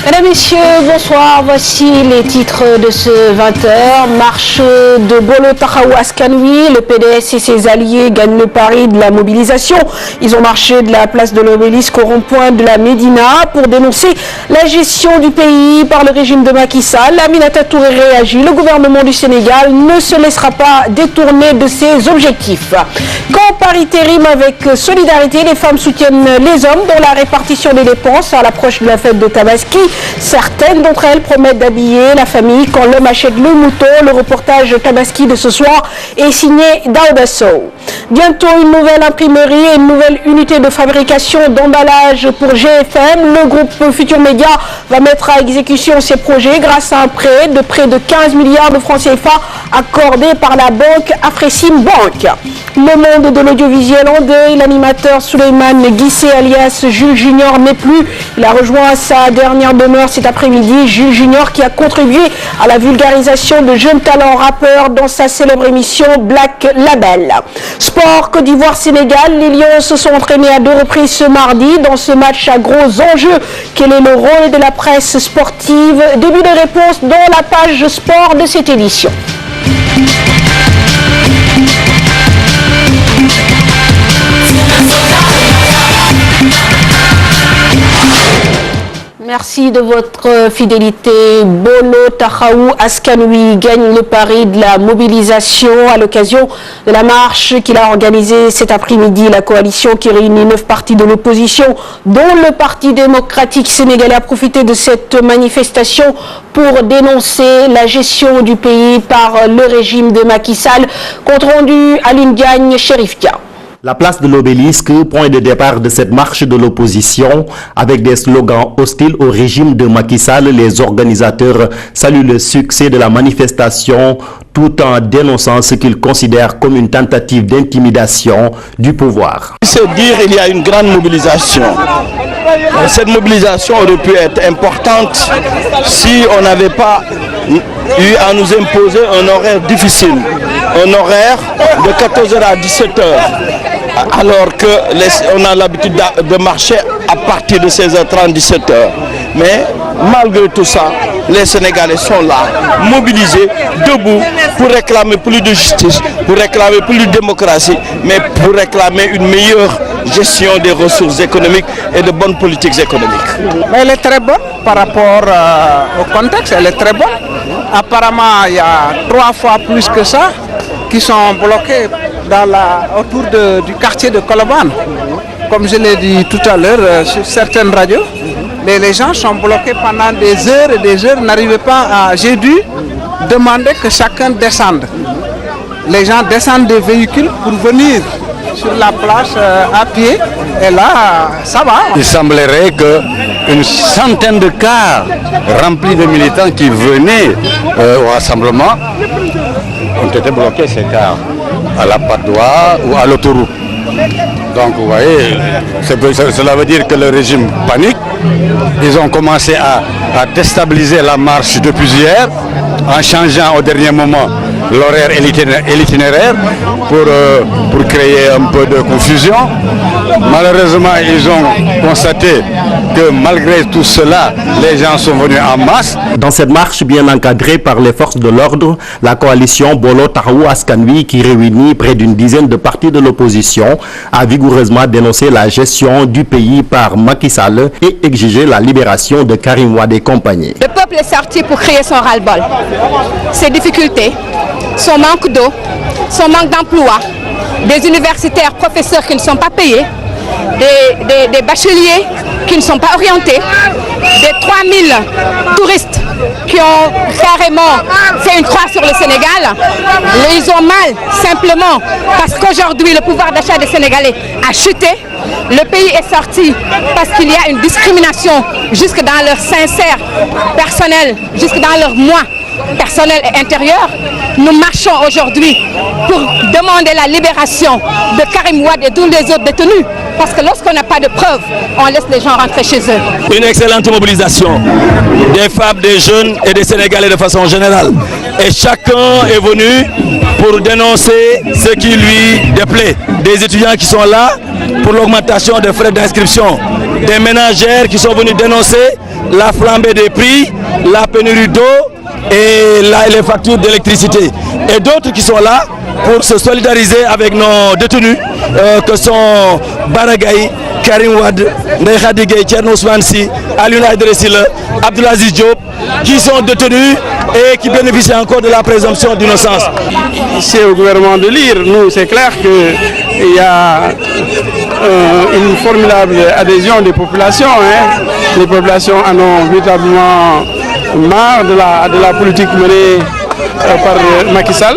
Mesdames, Messieurs, bonsoir. Voici les titres de ce 20h. Marche de Bolo Tahaou Askanui. Le PDS et ses alliés gagnent le pari de la mobilisation. Ils ont marché de la place de l'Obélisque au rond-point de la Médina pour dénoncer la gestion du pays par le régime de Macky Sall. Aminata Touré réagit. Le gouvernement du Sénégal ne se laissera pas détourner de ses objectifs. Quand parité rime avec solidarité, les femmes soutiennent les hommes dans la répartition des dépenses à l'approche de la fête de Tabaski. Certaines d'entre elles promettent d'habiller la famille quand l'homme achète le mouton. Le reportage Tabaski de ce soir est signé Daouda Sow. Bientôt une nouvelle imprimerie et une nouvelle unité de fabrication d'emballage pour GFM. Le groupe Futur Média va mettre à exécution ses projets grâce à un prêt de près de 15 milliards de francs CFA accordé par la banque Afrexim Bank. Le monde de l'audiovisuel en deuil. L'animateur Souleymane Guissé alias Jules Junior n'est plus. Il a rejoint sa dernière demeure cet après-midi. Jules Junior qui a contribué à la vulgarisation de jeunes talents rappeurs dans sa célèbre émission Black Label. Sport Côte d'Ivoire-Sénégal. Les Lions se sont entraînés à 2 reprises ce mardi dans ce match à gros enjeux. Quel est le rôle de la presse sportive? Début de réponse dans la page sport de cette édition. Merci de votre fidélité. Bolo Tahaou Askanui gagne le pari de la mobilisation à l'occasion de la marche qu'il a organisée cet après-midi. La coalition qui réunit 9 partis de l'opposition, dont le Parti démocratique sénégalais, a profité de cette manifestation pour dénoncer la gestion du pays par le régime de Macky Sall. Compte rendu Aline Diagne, Chérif Dia. La place de l'Obélisque, point de départ de cette marche de l'opposition, avec des slogans hostiles au régime de Macky Sall, les organisateurs saluent le succès de la manifestation tout en dénonçant ce qu'ils considèrent comme une tentative d'intimidation du pouvoir. C'est dire qu'il y a une grande mobilisation. Cette mobilisation aurait pu être importante si on n'avait pas eu à nous imposer un horaire difficile, un horaire de 14h à 17h. Alors qu'on a l'habitude de marcher à partir de 16h30, 17h. Mais malgré tout ça, les Sénégalais sont là, mobilisés, debout, pour réclamer plus de justice, pour réclamer plus de démocratie, mais pour réclamer une meilleure gestion des ressources économiques et de bonnes politiques économiques. Mais elle est très bonne par rapport au contexte, elle est très bonne. Apparemment, il y a 3 fois plus que ça qui sont bloqués autour du quartier de Colobane. Comme je l'ai dit tout à l'heure sur certaines radios, les gens sont bloqués pendant des heures et des heures, n'arrivaient pas à... J'ai dû demander que chacun descende. Les gens descendent des véhicules pour venir sur la place à pied, et là, ça va. Il semblerait qu'une centaine de cars remplis de militants qui venaient au rassemblement ont été bloqués, ces cars, à la Padoie ou à l'autoroute. Donc vous voyez, cela veut dire que le régime panique. Ils ont commencé à déstabiliser la marche depuis hier en changeant au dernier moment l'horaire et l'itinéraire pour créer un peu de confusion. Malheureusement, ils ont constaté que malgré tout cela, les gens sont venus en masse. Dans cette marche bien encadrée par les forces de l'ordre, la coalition Bolo Tahaou Askanui, qui réunit près d'une dizaine de partis de l'opposition, a vigoureusement dénoncé la gestion du pays par Macky Sall et exigé la libération de Karim Wade et compagnie. Le peuple est sorti pour créer son ras-le-bol. Ses difficultés, son manque d'eau, son manque d'emploi, des universitaires, professeurs qui ne sont pas payés, des bacheliers qui ne sont pas orientés, des 3000 touristes qui ont carrément fait une croix sur le Sénégal. Ils ont mal simplement parce qu'aujourd'hui le pouvoir d'achat des Sénégalais a chuté. Le pays est sorti parce qu'il y a une discrimination jusque dans leur sincère personnel, jusque dans leur moi personnel et intérieur. Nous marchons aujourd'hui pour demander la libération de Karim Wade et tous les autres détenus. Parce que lorsqu'on n'a pas de preuves, on laisse les gens rentrer chez eux. Une excellente mobilisation des femmes, des jeunes et des Sénégalais de façon générale. Et chacun est venu pour dénoncer ce qui lui déplaît. Des étudiants qui sont là pour l'augmentation des frais d'inscription. Des ménagères qui sont venus dénoncer la flambée des prix, la pénurie d'eau et les factures d'électricité. Et d'autres qui sont là pour se solidariser avec nos détenus, que sont Baragaï, Karim Wade, Ndeye Khady Gueye, Thierno Ousmane Sy, Alioune Aïdara Sylla, Abdoulaziz Diop, qui sont détenus et qui bénéficient encore de la présomption d'innocence. C'est au gouvernement de lire. Nous, c'est clair qu'il y a une formidable adhésion des populations. Les populations en ont véritablement marre de la politique menée par Macky Sall.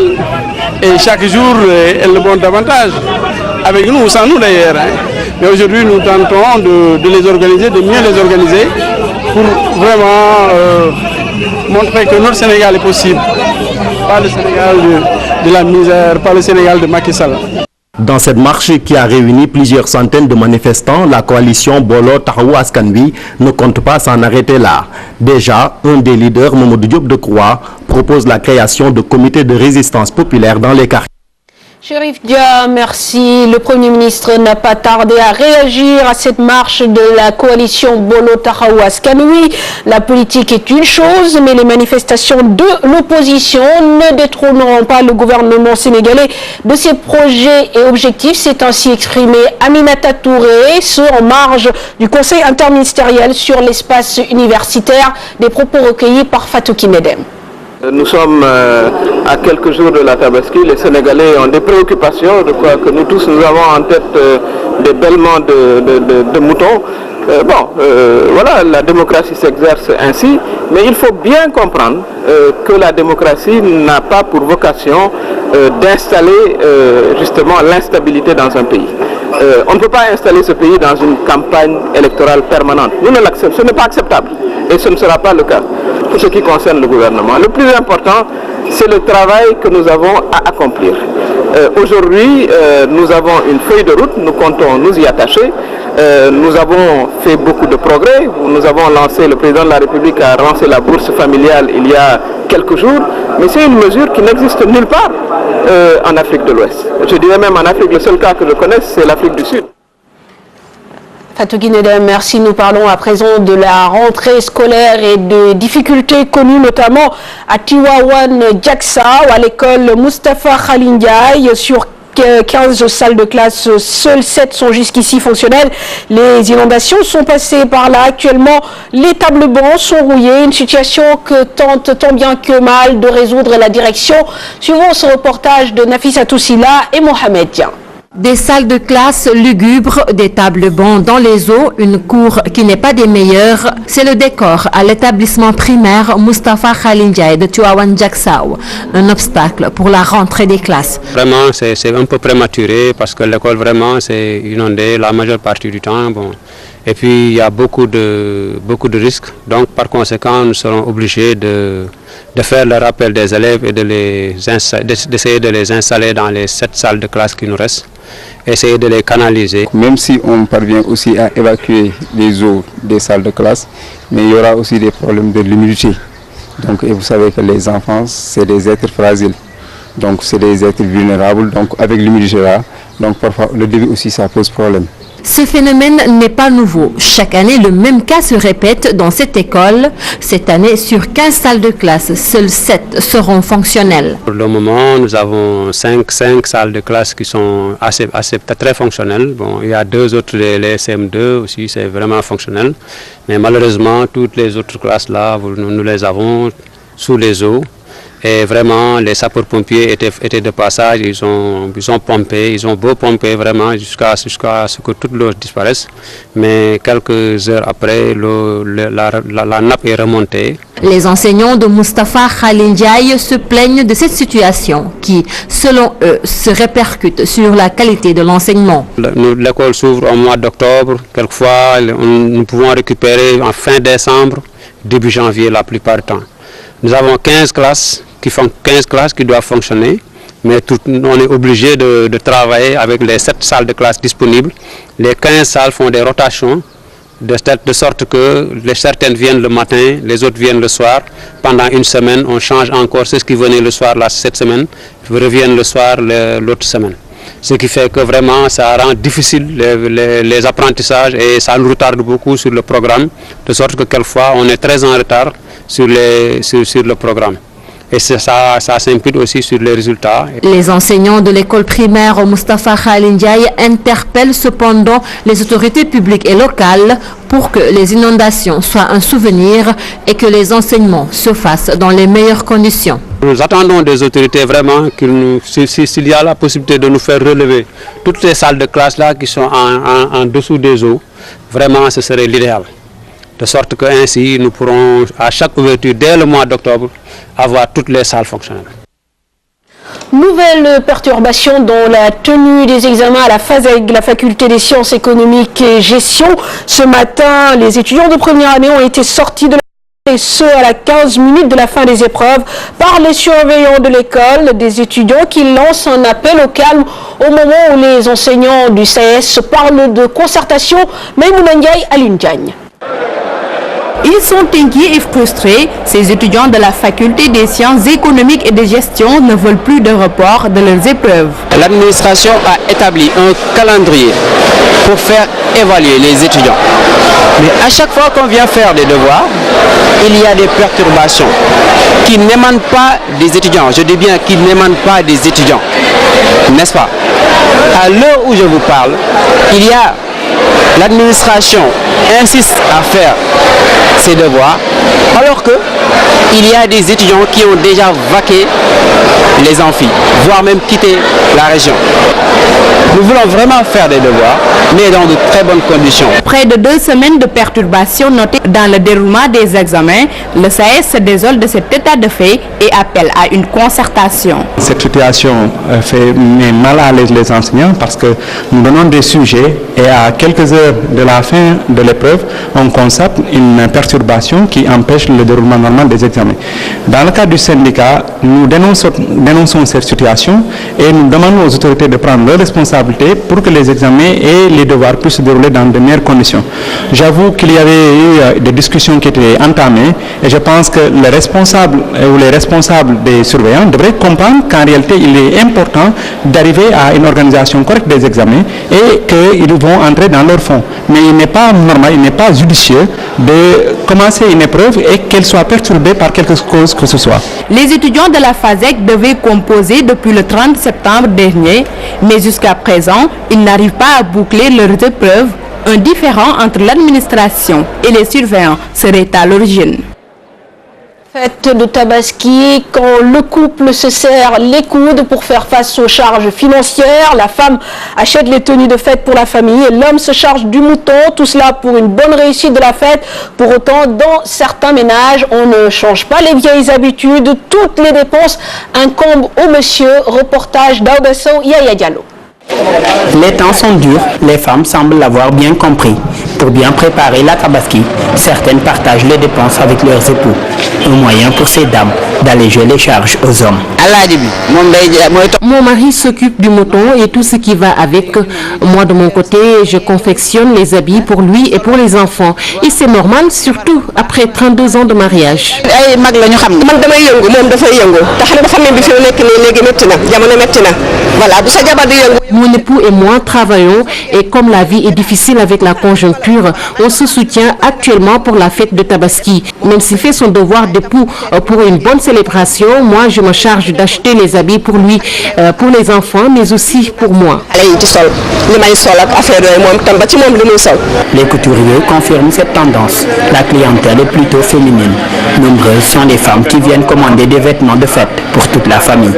Et chaque jour, elles le montrent davantage. Avec nous ou sans nous d'ailleurs. Mais aujourd'hui, nous tentons de les organiser, de mieux les organiser pour vraiment montrer que notre Sénégal est possible. Pas le Sénégal de la misère, pas le Sénégal de Macky Sall. Dans cette marche qui a réuni plusieurs centaines de manifestants, la coalition Bolo Taxawu Askan Wi ne compte pas s'en arrêter là. Déjà, un des leaders, Mamadou Diop Decroix, propose la création de comités de résistance populaire dans les quartiers. Chérif Dia, merci. Le Premier ministre n'a pas tardé à réagir à cette marche de la coalition Bolo Taxawu Askan Wi. La politique est une chose, mais les manifestations de l'opposition ne détrôneront pas le gouvernement sénégalais de ses projets et objectifs. C'est ainsi exprimé Aminata Touré, en marge du Conseil interministériel sur l'espace universitaire. Des propos recueillis par Fatou Kinedem. Nous sommes à quelques jours de la Tabaski. Les Sénégalais ont des préoccupations. Je crois que nous tous, nous avons en tête des bêlements de moutons. Voilà, la démocratie s'exerce ainsi. Mais il faut bien comprendre que la démocratie n'a pas pour vocation d'installer justement l'instabilité dans un pays. On ne peut pas installer ce pays dans une campagne électorale permanente. Nous ne l'acceptons. Ce n'est pas acceptable. Et ce ne sera pas le cas pour ce qui concerne le gouvernement. Le plus important, c'est le travail que nous avons à accomplir. Aujourd'hui, nous avons une feuille de route, nous comptons nous y attacher. Nous avons fait beaucoup de progrès. Nous avons lancé, le président de la République a lancé la bourse familiale il y a quelques jours, mais c'est une mesure qui n'existe nulle part en Afrique de l'Ouest. Je dirais même en Afrique, le seul cas que je connaisse, c'est l'Afrique du Sud. Fatou Kinedem, merci. Nous parlons à présent de la rentrée scolaire et de difficultés connues notamment à Tivaouane Diacksao, à l'école Moustapha Khalil Ndiaye. Sur 15 salles de classe, seules 7 sont jusqu'ici fonctionnelles. Les inondations sont passées par là. Actuellement, les tables bancs sont rouillées. Une situation que tente tant bien que mal de résoudre la direction. Suivons ce reportage de Nafissatou Silla et Mohamed Dian. Des salles de classe lugubres, des tables bancs dans les eaux, une cour qui n'est pas des meilleures, c'est le décor à l'établissement primaire Moustapha Khalil Ndiaye de Tivaouane Diacksao. Un obstacle pour la rentrée des classes. Vraiment, c'est un peu prématuré parce que l'école vraiment c'est inondée la majeure partie du temps. Bon. Et puis il y a beaucoup de risques. Donc par conséquent, nous serons obligés de faire le rappel des élèves et d'essayer de les installer dans les 7 salles de classe qui nous restent. Essayer de les canaliser. Même si on parvient aussi à évacuer les eaux des salles de classe, mais il y aura aussi des problèmes de l'humidité. Donc, et vous savez que les enfants, c'est des êtres fragiles. Donc, c'est des êtres vulnérables. Donc, avec l'humidité là, donc parfois le début aussi, ça pose problème. Ce phénomène n'est pas nouveau. Chaque année, le même cas se répète dans cette école. Cette année, sur 15 salles de classe, seules 7 seront fonctionnelles. Pour le moment, nous avons 5 salles de classe qui sont très fonctionnelles. Bon, il y a 2 autres, les CM2 aussi, c'est vraiment fonctionnel. Mais malheureusement, toutes les autres classes là, nous les avons sous les eaux. Et vraiment, les sapeurs-pompiers étaient de passage, ils ont pompé, ils ont beau pomper vraiment jusqu'à ce que toute l'eau disparaisse. Mais quelques heures après, la nappe est remontée. Les enseignants de Moustapha Khalil Ndiaye se plaignent de cette situation qui, selon eux, se répercute sur la qualité de l'enseignement. L'école s'ouvre au mois d'octobre. Quelquefois, nous pouvons récupérer en fin décembre, début janvier la plupart du temps. Nous avons 15 classes qui doivent fonctionner, mais on est obligé de travailler avec les 7 salles de classe disponibles. Les 15 salles font des rotations, de sorte que certaines viennent le matin, les autres viennent le soir. Pendant une semaine, on change encore ceux qui venaient le soir cette semaine, reviennent le soir l'autre semaine. Ce qui fait que vraiment ça rend difficile les apprentissages et ça nous retarde beaucoup sur le programme, de sorte que quelquefois on est très en retard sur le programme. Et ça s'impute aussi sur les résultats. Les enseignants de l'école primaire Moustapha Khalil Ndiaye interpellent cependant les autorités publiques et locales pour que les inondations soient un souvenir et que les enseignements se fassent dans les meilleures conditions. Nous attendons des autorités vraiment s'il y a la possibilité de nous faire relever toutes ces salles de classe là qui sont en dessous des eaux, vraiment ce serait l'idéal. De sorte qu'ainsi nous pourrons à chaque ouverture dès le mois d'octobre avoir toutes les salles fonctionnelles. Nouvelle perturbation dans la tenue des examens à la FASEG, la faculté des sciences économiques et gestion. Ce matin, les étudiants de première année ont été sortis de la et ce à la 15 minutes de la fin des épreuves par les surveillants de l'école, des étudiants qui lancent un appel au calme au moment où les enseignants du SAES parlent de concertation. Maïmouna Ndiaye, Aline Diagne. Ils sont inquiets et frustrés. Ces étudiants de la faculté des sciences économiques et de gestion ne veulent plus de report de leurs épreuves. L'administration a établi un calendrier pour faire évaluer les étudiants. Mais à chaque fois qu'on vient faire des devoirs, il y a des perturbations qui n'émanent pas des étudiants. Je dis bien qui n'émanent pas des étudiants. N'est-ce pas? À l'heure où je vous parle, il y a l'administration insiste à faire ses devoirs, alors que il y a des étudiants qui ont déjà vaqué les amphis, voire même quitté la région. Nous voulons vraiment faire des devoirs, mais dans de très bonnes conditions. Près de 2 semaines de perturbations notées dans le déroulement des examens, le SAES se désole de cet état de fait et appelle à une concertation. Cette situation met mal à l'aise les enseignants parce que nous donnons des sujets et à quelques heures de la fin de l'épreuve, on constate une perturbation qui empêche le déroulement normal des examens. Dans le cas du syndicat, nous dénonçons cette situation et nous demandons aux autorités de prendre leurs responsabilités pour que les examens et les devoirs puissent se dérouler dans de meilleures conditions. J'avoue qu'il y avait eu des discussions qui étaient entamées et je pense que les responsables ou les responsables des surveillants devraient comprendre qu'en réalité il est important d'arriver à une organisation correcte des examens et qu'ils vont entrer dans leur fond. Mais il n'est pas normal, il n'est pas judicieux de commencer une épreuve et qu'elle soit perturbée par quelque cause que ce soit. Les étudiants de la FASEG devaient composer depuis le 30 septembre dernier, mais jusqu'à présent, ils n'arrivent pas à boucler leurs épreuves. Un différend entre l'administration et les surveillants serait à l'origine. Fête de Tabaski, quand le couple se serre les coudes pour faire face aux charges financières, la femme achète les tenues de fête pour la famille et l'homme se charge du mouton, tout cela pour une bonne réussite de la fête. Pour autant, dans certains ménages, on ne change pas les vieilles habitudes, toutes les dépenses incombent au monsieur. Reportage d'Audasso Yaya Diallo. Les temps sont durs, les femmes semblent l'avoir bien compris. Pour bien préparer la Tabaski, certaines partagent les dépenses avec leurs époux. Un moyen pour ces dames d'alléger les charges aux hommes. Mon mari s'occupe du mouton et tout ce qui va avec. Moi de mon côté, je confectionne les habits pour lui et pour les enfants. Et c'est normal, surtout après 32 ans de mariage. Mon époux et moi travaillons et comme la vie est difficile avec la conjoncture, on se soutient actuellement pour la fête de Tabaski. Même s'il fait son devoir d'époux pour une bonne célébration, moi je me charge d'acheter les habits pour lui, pour les enfants, mais aussi pour moi. Les couturiers confirment cette tendance. La clientèle est plutôt féminine. Nombreuses sont les femmes qui viennent commander des vêtements de fête pour toute la famille.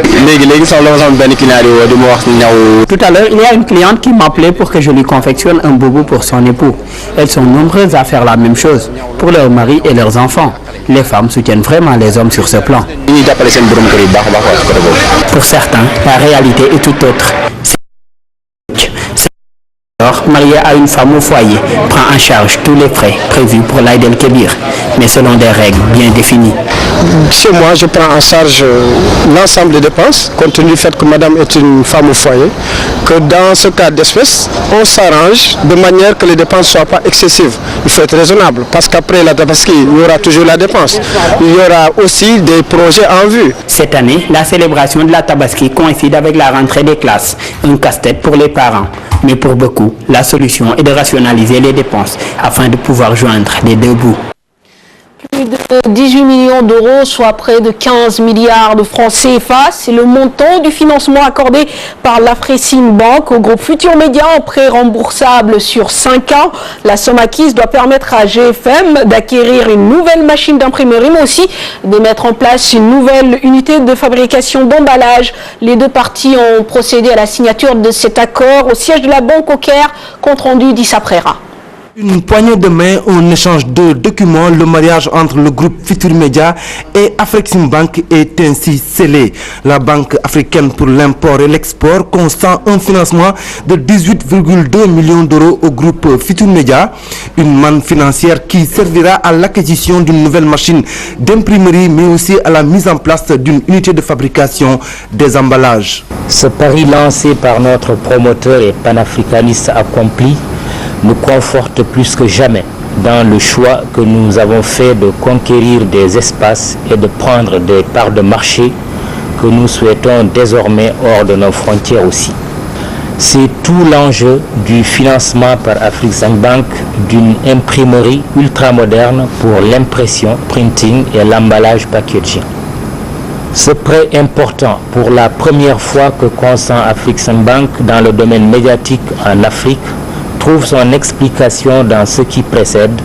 Tout à l'heure, il y a une cliente qui m'appelait pour que je lui confectionne un boubou pour son époux. Elles sont nombreuses à faire la même chose pour leur mari et leurs enfants. Les femmes soutiennent vraiment les hommes sur ce plan. Pour certains, la réalité est tout autre. marié à une femme au foyer prend en charge tous les frais prévus pour l'Aïd el-Kébir, mais selon des règles bien définies. Chez moi, je prends en charge l'ensemble des dépenses, compte tenu du fait que madame est une femme au foyer, que dans ce cas d'espèce, on s'arrange de manière que les dépenses ne soient pas excessives. Il faut être raisonnable, parce qu'après la tabaski, il y aura toujours la dépense. Il y aura aussi des projets en vue. Cette année, la célébration de la tabaski coïncide avec la rentrée des classes, un casse-tête pour les parents. Mais pour beaucoup, la solution est de rationaliser les dépenses afin de pouvoir joindre les deux bouts. Plus de 18 millions d'euros, soit près de 15 milliards de francs CFA. C'est le montant du financement accordé par l'Afreximbank au groupe Futur Média en prêt remboursable sur 5 ans. La somme acquise doit permettre à GFM d'acquérir une nouvelle machine d'imprimerie, mais aussi de mettre en place une nouvelle unité de fabrication d'emballage. Les deux parties ont procédé à la signature de cet accord au siège de la Banque au Caire, compte rendu d'Issa Prera. Une poignée de main, un échange de documents, le mariage entre le groupe Futur Média et Afreximbank est ainsi scellé. La Banque africaine pour l'import et l'export consent un financement de 18,2 millions d'euros au groupe Futur Média, une manne financière qui servira à l'acquisition d'une nouvelle machine d'imprimerie, mais aussi à la mise en place d'une unité de fabrication des emballages. Ce pari lancé par notre promoteur et panafricaniste accompli nous conforte plus que jamais dans le choix que nous avons fait de conquérir des espaces et de prendre des parts de marché que nous souhaitons désormais hors de nos frontières aussi. C'est tout l'enjeu du financement par Afreximbank d'une imprimerie ultramoderne pour l'impression, printing et l'emballage packaging. Ce prêt important pour la première fois que consent Afreximbank dans le domaine médiatique en Afrique trouve son explication dans ce qui précède,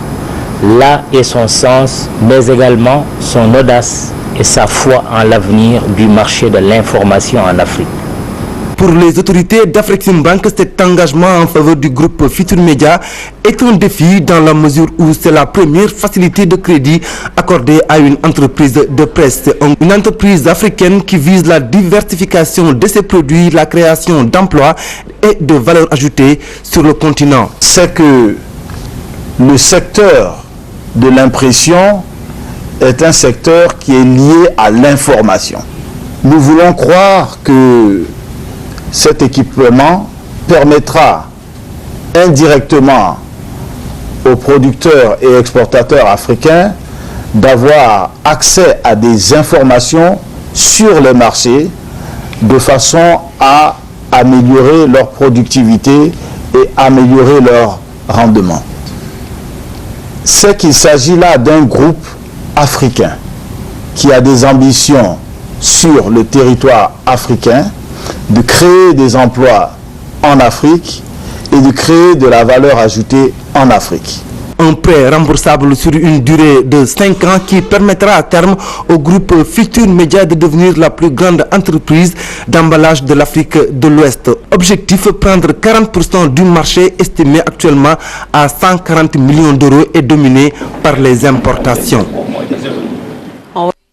là est son sens, mais également son audace et sa foi en l'avenir du marché de l'information en Afrique. Pour les autorités d'Afreximbank, cet engagement en faveur du groupe Futur Média est un défi dans la mesure où c'est la première facilité de crédit accordée à une entreprise de presse. Une entreprise africaine qui vise la diversification de ses produits, la création d'emplois et de valeur ajoutée sur le continent. C'est que le secteur de l'impression est un secteur qui est lié à l'information. Nous voulons croire que cet équipement permettra indirectement aux producteurs et exportateurs africains d'avoir accès à des informations sur les marchés de façon à améliorer leur productivité et améliorer leur rendement. C'est qu'il s'agit là d'un groupe africain qui a des ambitions sur le territoire africain, de créer des emplois en Afrique et de créer de la valeur ajoutée en Afrique. Un prêt remboursable sur une durée de 5 ans qui permettra à terme au groupe Futur Média de devenir la plus grande entreprise d'emballage de l'Afrique de l'Ouest. Objectif, prendre 40% du marché estimé actuellement à 140 millions d'euros et dominé par les importations.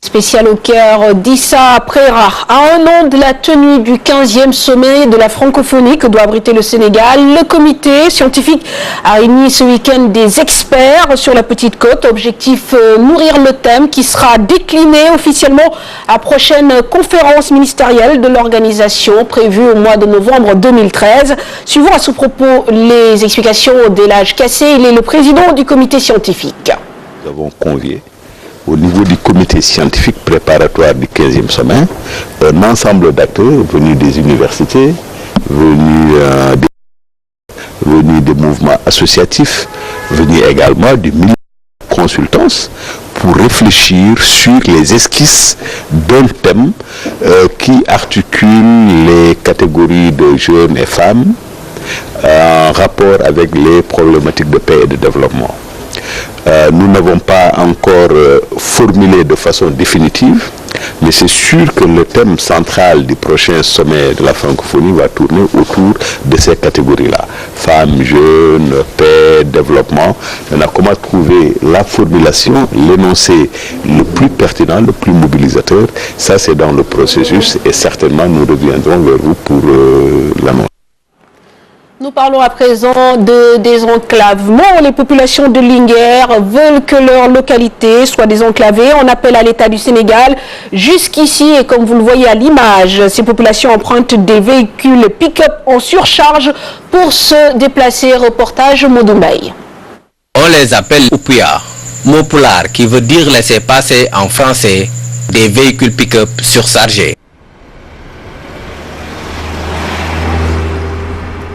Spécial au cœur d'Issa Prera. À un an de la tenue du 15e sommet de la francophonie que doit abriter le Sénégal, le comité scientifique a réuni ce week-end des experts sur la Petite Côte. Objectif, nourrir le thème qui sera décliné officiellement à la prochaine conférence ministérielle de l'organisation prévue au mois de novembre 2013. Suivons à ce propos les explications d'Elhadj Kassé. Il est le président du comité scientifique. Nous avons convié au niveau du comité scientifique préparatoire du 15e sommet, un ensemble d'acteurs venus des universités, venus des mouvements associatifs, venus également du milieu de consultance, pour réfléchir sur les esquisses d'un thème qui articule les catégories de jeunes et femmes en rapport avec les problématiques de paix et de développement. Nous n'avons pas encore formulé de façon définitive, mais c'est sûr que le thème central du prochain sommet de la francophonie va tourner autour de ces catégories-là. Femmes, jeunes, paix, développement. Maintenant, comment trouver la formulation, l'énoncé le plus pertinent, le plus mobilisateur, ça c'est dans le processus et certainement nous reviendrons vers vous pour l'annoncer. Nous parlons à présent de désenclavement. Les populations de Linguère veulent que leur localité soit désenclavée. On appelle à l'État du Sénégal. Jusqu'ici, et comme vous le voyez à l'image, ces populations empruntent des véhicules pick-up en surcharge pour se déplacer. Reportage Modoumbay. On les appelle Oupia, mot pulaar qui veut dire laisser passer en français, des véhicules pick-up surchargés.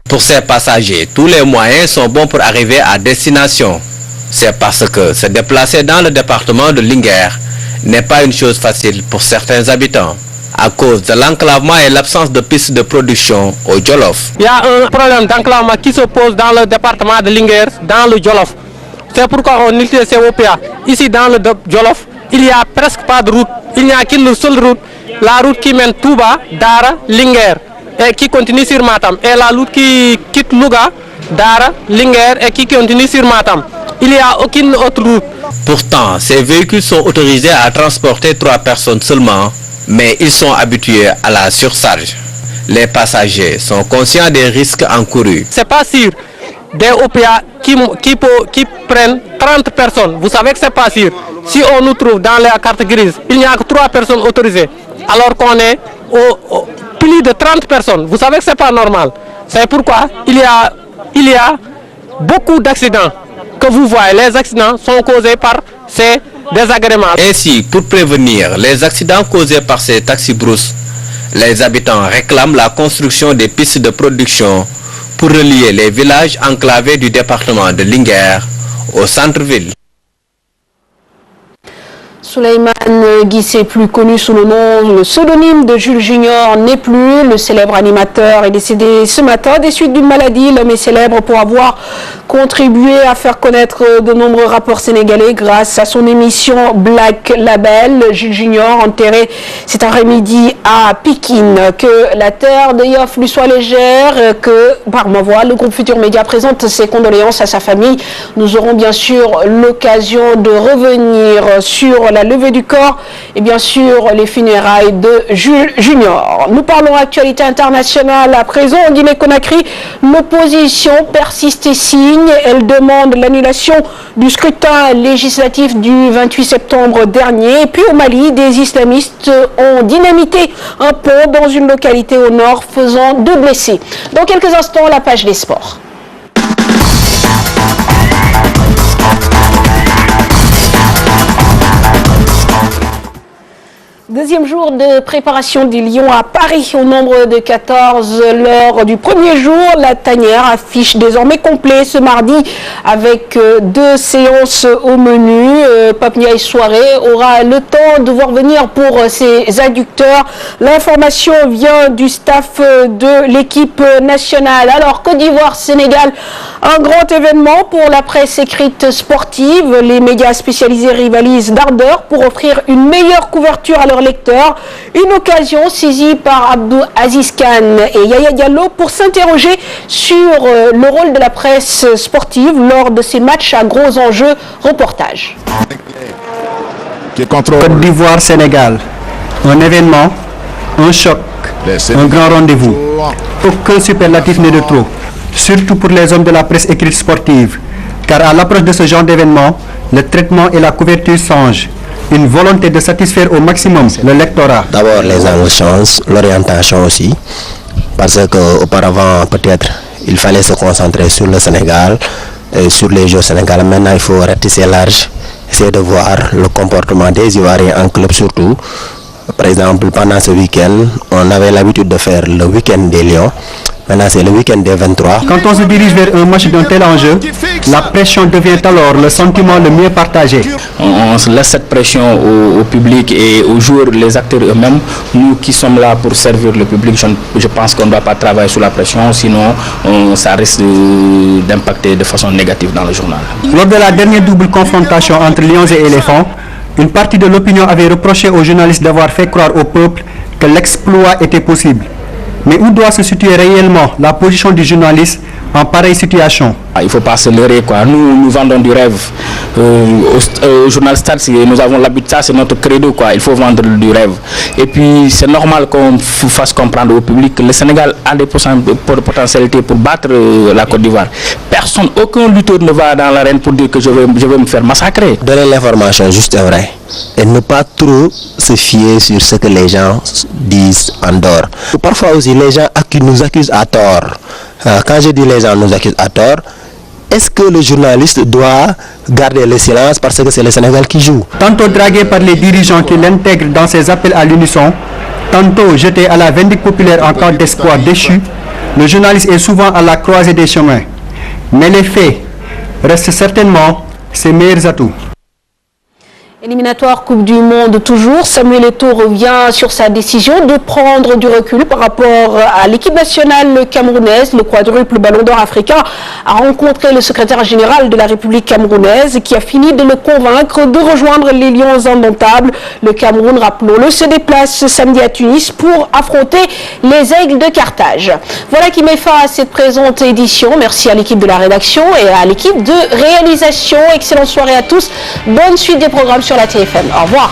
Pour ces passagers, tous les moyens sont bons pour arriver à destination. C'est parce que se déplacer dans le département de Linguère n'est pas une chose facile pour certains habitants, à cause de l'enclavement et l'absence de pistes de production au Jolof. Il y a un problème d'enclavement qui se pose dans le département de Linguère, dans le Jolof. C'est pourquoi on utilise ces OPA. Ici dans le Jolof, il n'y a presque pas de route. Il n'y a qu'une seule route, la route qui mène Touba, Dara, Linguère, et qui continue sur Matam. Et la route qui quitte Louga, Dara, Linguère et qui continue sur Matam. Il n'y a aucune autre route. Pourtant, ces véhicules sont autorisés à transporter 3 personnes seulement, mais ils sont habitués à la surcharge. Les passagers sont conscients des risques encourus. C'est pas sûr. Des OPA qui prennent 30 personnes. Vous savez que c'est pas sûr. Si on nous trouve dans la carte grise, il n'y a que 3 personnes autorisées. Alors qu'on est plus de 30 personnes. Vous savez que c'est pas normal. C'est pourquoi il y a beaucoup d'accidents. Que vous voyez, les accidents sont causés par ces désagréments. Ainsi, pour prévenir les accidents causés par ces taxis-brousses, les habitants réclament la construction des pistes de production pour relier les villages enclavés du département de Linguère au centre-ville. Souleymane Guissé, plus connu sous le pseudonyme de Jules Junior, n'est plus. Le célèbre animateur est décédé ce matin des suites d'une maladie. L'homme est célèbre pour avoir contribué à faire connaître de nombreux rappeurs sénégalais grâce à son émission Black Label. Jules Junior, enterré cet après-midi à Pikine. Que la terre de Yoff lui soit légère, que par ma voix, le groupe Futur Média présente ses condoléances à sa famille. Nous aurons bien sûr l'occasion de revenir sur la levée du corps et bien sûr les funérailles de Jules Junior. Nous parlons actualité internationale à présent. En Guinée-Conakry, l'opposition persiste et signe. Elle demande l'annulation du scrutin législatif du 28 septembre dernier. Et puis au Mali, des islamistes ont dynamité un pont dans une localité au nord, faisant 2 blessés. Dans quelques instants, la page des sports. Deuxième jour de préparation des Lions à Paris au nombre de 14 lors du premier jour. La tanière affiche désormais complet ce mardi avec 2 séances au menu. Pape Ndiaye Soirée aura le temps de voir venir pour ses adducteurs. L'information vient du staff de l'équipe nationale. Alors Côte d'Ivoire-Sénégal, un grand événement pour la presse écrite sportive. Les médias spécialisés rivalisent d'ardeur pour offrir une meilleure couverture à leurs lecteurs. Une occasion saisie par Abdou Aziz Khan et Yaya Diallo pour s'interroger sur le rôle de la presse sportive lors de ces matchs à gros enjeux. Reportage. Côte d'Ivoire-Sénégal, un événement, un choc, un grand rendez-vous. Aucun superlatif n'est de trop, surtout pour les hommes de la presse écrite sportive, car à l'approche de ce genre d'événement, le traitement et la couverture changent. Une volonté de satisfaire au maximum le lectorat. D'abord les angles changent, l'orientation aussi, parce qu'auparavant peut-être il fallait se concentrer sur le Sénégal et sur les Jeux sénégalais. Maintenant il faut ratisser large, essayer de voir le comportement des Ivoiriens en club surtout. Par exemple pendant ce week-end, on avait l'habitude de faire le week-end des Lions. Maintenant, c'est le week-end des 23. Quand on se dirige vers un match d'un tel enjeu, la pression devient alors le sentiment le mieux partagé. On se laisse cette pression au public et aux joueurs, les acteurs eux-mêmes. Nous qui sommes là pour servir le public, je pense qu'on ne doit pas travailler sous la pression, sinon ça risque d'impacter de façon négative dans le journal. Lors de la dernière double confrontation entre Lions et Éléphants, une partie de l'opinion avait reproché aux journalistes d'avoir fait croire au peuple que l'exploit était possible. Mais où doit se situer réellement la position du journaliste en pareille situation? Il ne faut pas se leurrer, quoi. Nous vendons du rêve. au journal Stade, nous avons l'habitude, ça c'est notre credo, quoi. Il faut vendre du rêve. Et puis c'est normal qu'on fasse comprendre au public que le Sénégal a des potentialités pour battre la Côte d'Ivoire. Personne, aucun lutteur ne va dans l'arène pour dire que je vais me faire massacrer. Donner l'information juste et vraie et ne pas trop se fier sur ce que les gens disent en dehors. Parfois aussi les gens nous accusent à tort. Quand je dis les gens nous accusent à tort, est-ce que le journaliste doit garder le silence parce que c'est le Sénégal qui joue? Tantôt dragué par les dirigeants qui l'intègrent dans ses appels à l'unisson, tantôt jeté à la vindicte populaire en cas d'espoir déchu, le journaliste est souvent à la croisée des chemins. Mais les faits restent certainement ses meilleurs atouts. Éliminatoire Coupe du Monde toujours, Samuel Eto'o revient sur sa décision de prendre du recul par rapport à l'équipe nationale camerounaise. Le quadruple ballon d'or africain a rencontré le secrétaire général de la République camerounaise qui a fini de le convaincre de rejoindre les Lions indomptables. Le Cameroun, rappelons-le, se déplace samedi à Tunis pour affronter les Aigles de Carthage. Voilà qui met fin à cette présente édition. Merci à l'équipe de la rédaction et à l'équipe de réalisation. Excellente soirée à tous. Bonne suite des programmes sur la TFM. Au revoir.